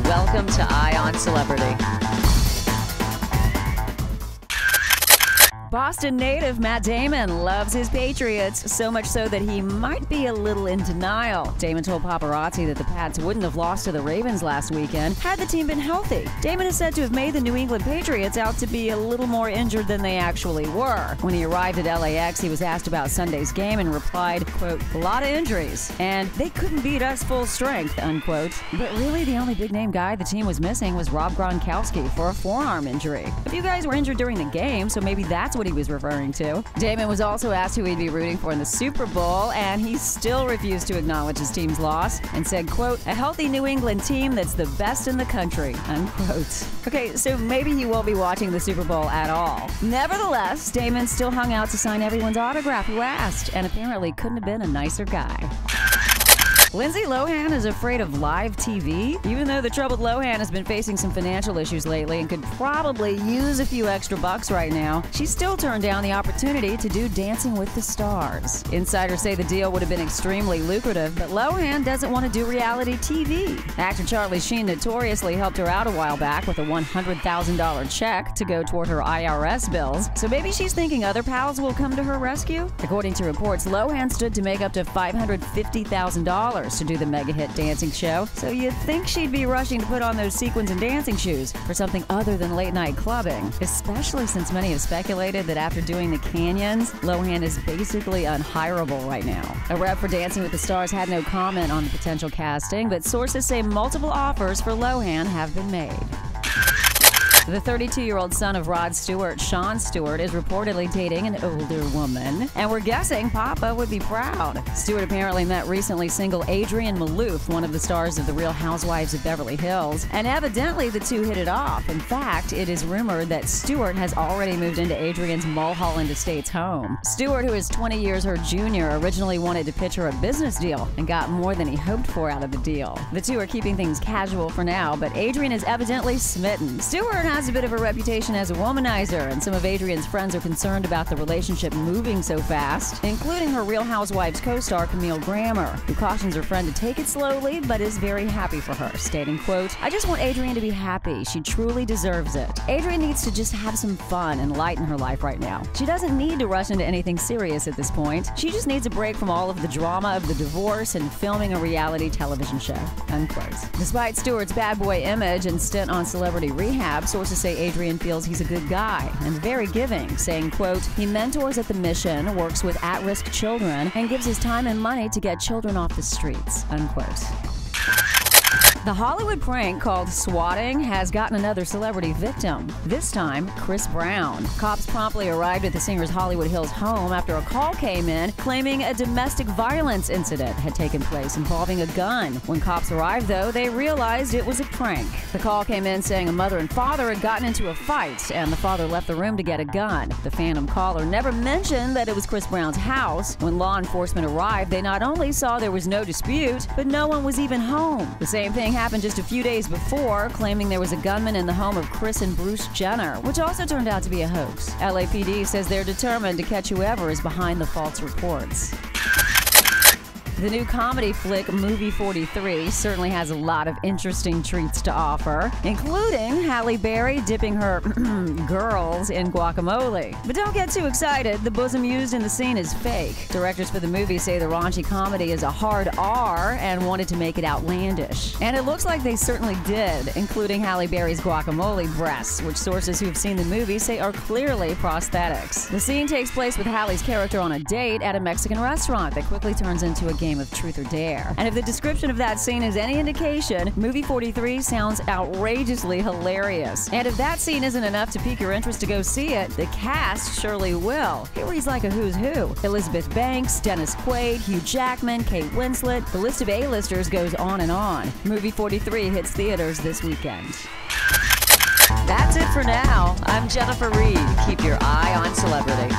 Welcome to Eye on Celebrity. Boston native Matt Damon loves his Patriots, so much so that he might be a little in denial. Damon told paparazzi that the Pats wouldn't have lost to the Ravens last weekend had the team been healthy. Damon is said to have made the New England Patriots out to be a little more injured than they actually were. When he arrived at LAX, he was asked about Sunday's game and replied, quote, "A lot of injuries, and they couldn't beat us full strength," unquote. But really, the only big-name guy the team was missing was Rob Gronkowski for a forearm injury. A few guys were injured during the game, so maybe that's what he was referring to. Damon was also asked who he'd be rooting for in the Super Bowl, and he still refused to acknowledge his team's loss and said, quote, "A healthy New England team that's the best in the country," unquote. Okay, so maybe he won't be watching the Super Bowl at all. Nevertheless, Damon still hung out to sign everyone's autograph who asked, and apparently couldn't have been a nicer guy. Lindsay Lohan is afraid of live TV? Even though the troubled Lohan has been facing some financial issues lately and could probably use a few extra bucks right now, she still turned down the opportunity to do Dancing with the Stars. Insiders say the deal would have been extremely lucrative, but Lohan doesn't want to do reality TV. Actor Charlie Sheen notoriously helped her out a while back with a $100,000 check to go toward her IRS bills, so maybe she's thinking other pals will come to her rescue? According to reports, Lohan stood to make up to $550,000 to do the mega-hit dancing show, so you'd think she'd be rushing to put on those sequins and dancing shoes for something other than late-night clubbing, especially since many have speculated that after doing the Canyons, Lohan is basically unhireable right now. A rep for Dancing with the Stars had no comment on the potential casting, but sources say multiple offers for Lohan have been made. The 32-year-old son of Rod Stewart, Sean Stewart, is reportedly dating an older woman, and we're guessing Papa would be proud. Stewart apparently met recently single Adrienne Maloof, one of the stars of The Real Housewives of Beverly Hills, and evidently the two hit it off. In fact, it is rumored that Stewart has already moved into Adrienne's Mulholland Estates home. Stewart, who is 20 years her junior, originally wanted to pitch her a business deal and got more than he hoped for out of the deal. The two are keeping things casual for now, but Adrienne is evidently smitten. Stewart has a bit of a reputation as a womanizer, and some of Adrienne's friends are concerned about the relationship moving so fast, including her Real Housewives co-star Camille Grammer, who cautions her friend to take it slowly but is very happy for her, stating, quote, "I just want Adrienne to be happy. She truly deserves it. Adrienne needs to just have some fun and light in her life right now. She doesn't need to rush into anything serious at this point. She just needs a break from all of the drama of the divorce and filming a reality television show," unquote. Despite Stewart's bad boy image and stint on celebrity rehab, sources say Adrienne feels he's a good guy and very giving, saying, quote, "He mentors at the Mission, works with at-risk children, and gives his time and money to get children off the streets," unquote. The Hollywood prank called swatting has gotten another celebrity victim, this time Chris Brown. Cops promptly arrived at the singer's Hollywood Hills home after a call came in claiming a domestic violence incident had taken place involving a gun. When cops arrived, though, they realized it was a prank. The call came in saying a mother and father had gotten into a fight, and the father left the room to get a gun. The phantom caller never mentioned that it was Chris Brown's house. When law enforcement arrived, they not only saw there was no dispute, but no one was even home. The same thing happened just a few days before, claiming there was a gunman in the home of Kris and Bruce Jenner, which also turned out to be a hoax. LAPD says they're determined to catch whoever is behind the false reports. The new comedy flick Movie 43 certainly has a lot of interesting treats to offer, including Halle Berry dipping her girls in guacamole. But don't get too excited, the bosom used in the scene is fake. Directors for the movie say the raunchy comedy is a hard R and wanted to make it outlandish. And it looks like they certainly did, including Halle Berry's guacamole breasts, which sources who've seen the movie say are clearly prosthetics. The scene takes place with Halle's character on a date at a Mexican restaurant that quickly turns into a game of truth or dare. And if the description of that scene is any indication, Movie 43 sounds outrageously hilarious. And if that scene isn't enough to pique your interest to go see it, the cast surely will. Here he's like a who's who. Elizabeth Banks, Dennis Quaid, Hugh Jackman, Kate Winslet. The list of A-listers goes on and on. Movie 43 hits theaters this weekend. That's it for now. I'm Jennifer Reed. Keep your eye on celebrity.